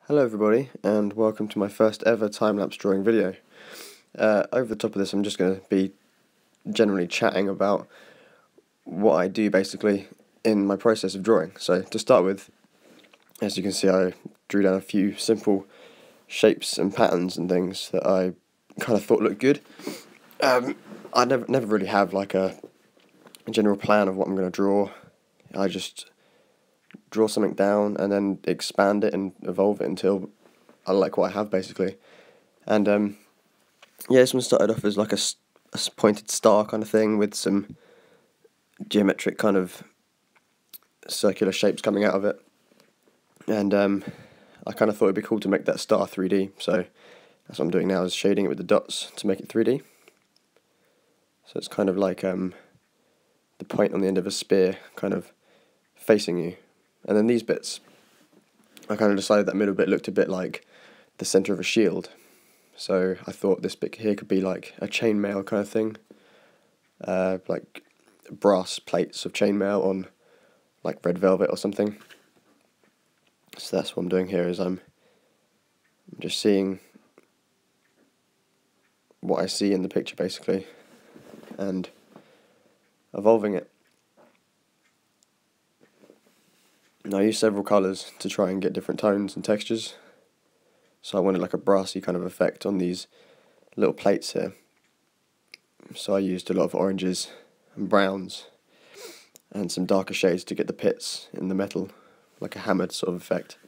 Hello everybody, and welcome to my first ever time-lapse drawing video. Over the top of this I'm just going to be generally chatting about what I do basically in my process of drawing. So to start with, as you can see, I drew down a few simple shapes and patterns and things that I kind of thought looked good. I never really have like a general plan of what I'm going to draw. I just draw something down and then expand it and evolve it until I like what I have basically. And yeah, this one started off as like a pointed star kind of thing with some geometric kind of circular shapes coming out of it. And I kind of thought it'd be cool to make that star 3D, so that's what I'm doing now, is shading it with the dots to make it 3D. So it's kind of like the point on the end of a spear kind of facing you. And then these bits, I kind of decided that middle bit looked a bit like the centre of a shield. So I thought this bit here could be like a chainmail kind of thing. Like brass plates of chainmail on like red velvet or something. So that's what I'm doing here, is I'm just seeing what I see in the picture basically and evolving it. And I use several colours to try and get different tones and textures. So I wanted like a brassy kind of effect on these little plates here. So I used a lot of oranges and browns and some darker shades to get the pits in the metal, like a hammered sort of effect.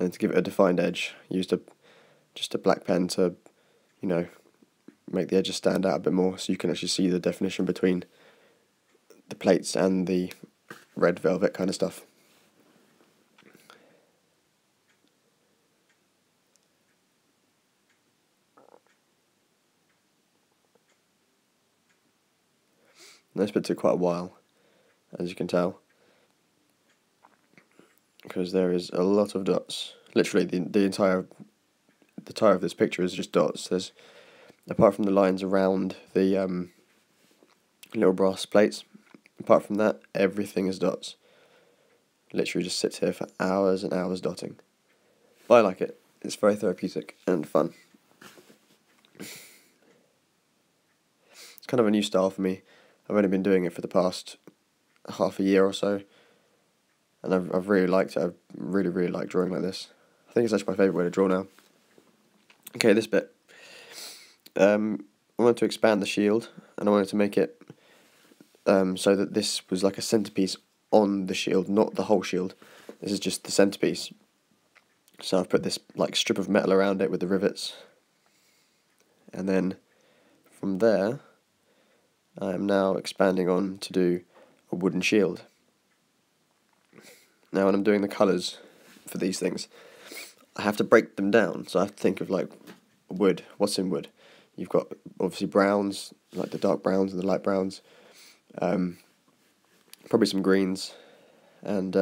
And to give it a defined edge, I used just a black pen to, you know, make the edges stand out a bit more, so you can actually see the definition between the plates and the red velvet kind of stuff. And this bit took quite a while, as you can tell, because there is a lot of dots. Literally, the entire of this picture is just dots. There's, apart from the lines around the little brass plates, apart from that, everything is dots. Literally just sits here for hours and hours dotting. But I like it. It's very therapeutic and fun. It's kind of a new style for me. I've only been doing it for the past half a year or so, and I've really liked it. I really like drawing like this. I think it's actually my favourite way to draw now. Okay, this bit. I wanted to expand the shield, and I wanted to make it so that this was like a centerpiece on the shield, not the whole shield. This is just the centerpiece. So I've put this like strip of metal around it with the rivets, and then from there I am now expanding on to do a wooden shield. Now when I'm doing the colours for these things, I have to break them down, so I have to think of like wood. What's in wood? You've got obviously browns, like the dark browns and the light browns, probably some greens, and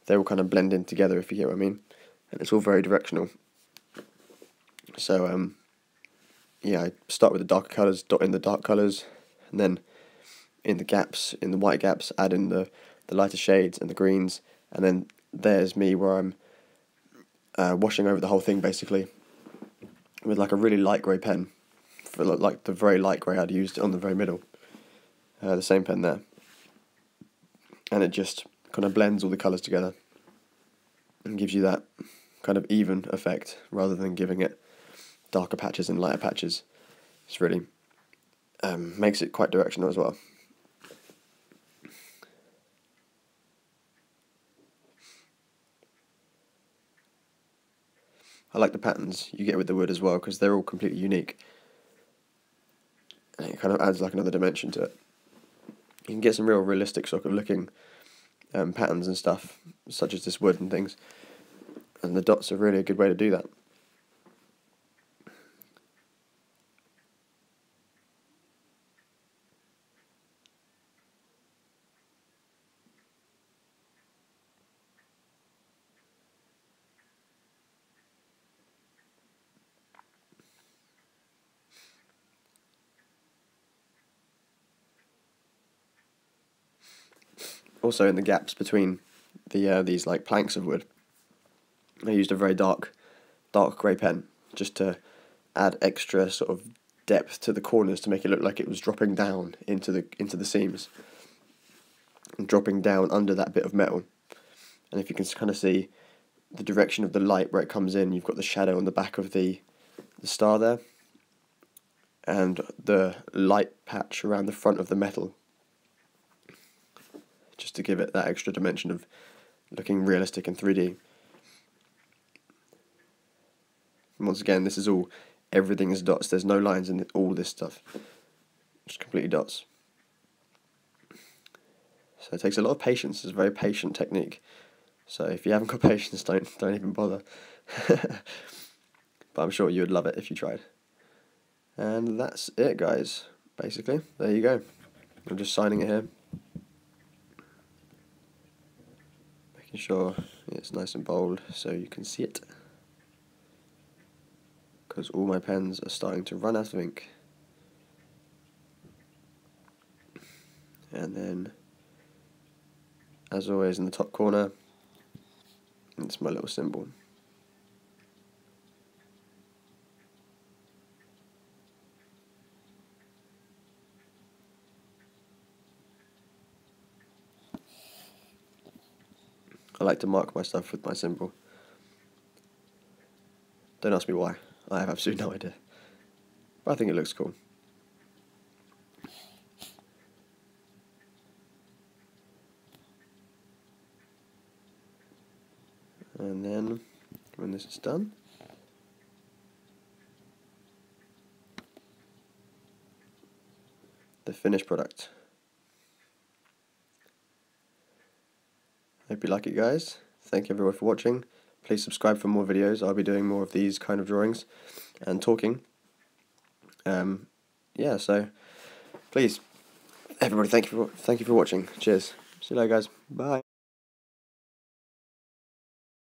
they all kind of blend in together, if you get what I mean, and it's all very directional. So yeah, I start with the darker colours, dot in the dark colours, and then in the gaps, in the white gaps, add in the lighter shades and the greens, and then there's me where I'm washing over the whole thing basically with like a really light grey pen, for like the very light grey I'd used on the very middle, the same pen there, and it just kind of blends all the colours together and gives you that kind of even effect rather than giving it darker patches and lighter patches. It's really makes it quite directional as well. I like the patterns you get with the wood as well, because they're all completely unique, and it kind of adds like another dimension to it. You can get some real realistic sort of looking patterns and stuff, such as this wood and things, and the dots are really a good way to do that. Also in the gaps between the these like planks of wood, I used a very dark grey pen just to add extra sort of depth to the corners to make it look like it was dropping down into the seams and dropping down under that bit of metal. And if you can kind of see the direction of the light where it comes in, you've got the shadow on the back of the star there, and the light patch around the front of the metal, just to give it that extra dimension of looking realistic in 3D. And once again, this is all, everything is dots. There's no lines in all this stuff. Just completely dots. So it takes a lot of patience. It's a very patient technique. So if you haven't got patience, don't even bother. But I'm sure you would love it if you tried. And that's it, guys. Basically, there you go. I'm just signing it here, making sure it's nice and bold so you can see it, because all my pens are starting to run out of ink. And then, as always, in the top corner, it's my little symbol. I like to mark my stuff with my symbol. Don't ask me why. I have absolutely no idea. But I think it looks cool. And then, when this is done, the finished product. Hope you like it, guys. Thank you everyone for watching. Please subscribe for more videos. I'll be doing more of these kind of drawings and talking. Yeah, so please, everybody, thank you for watching. Cheers. See you later, guys. Bye.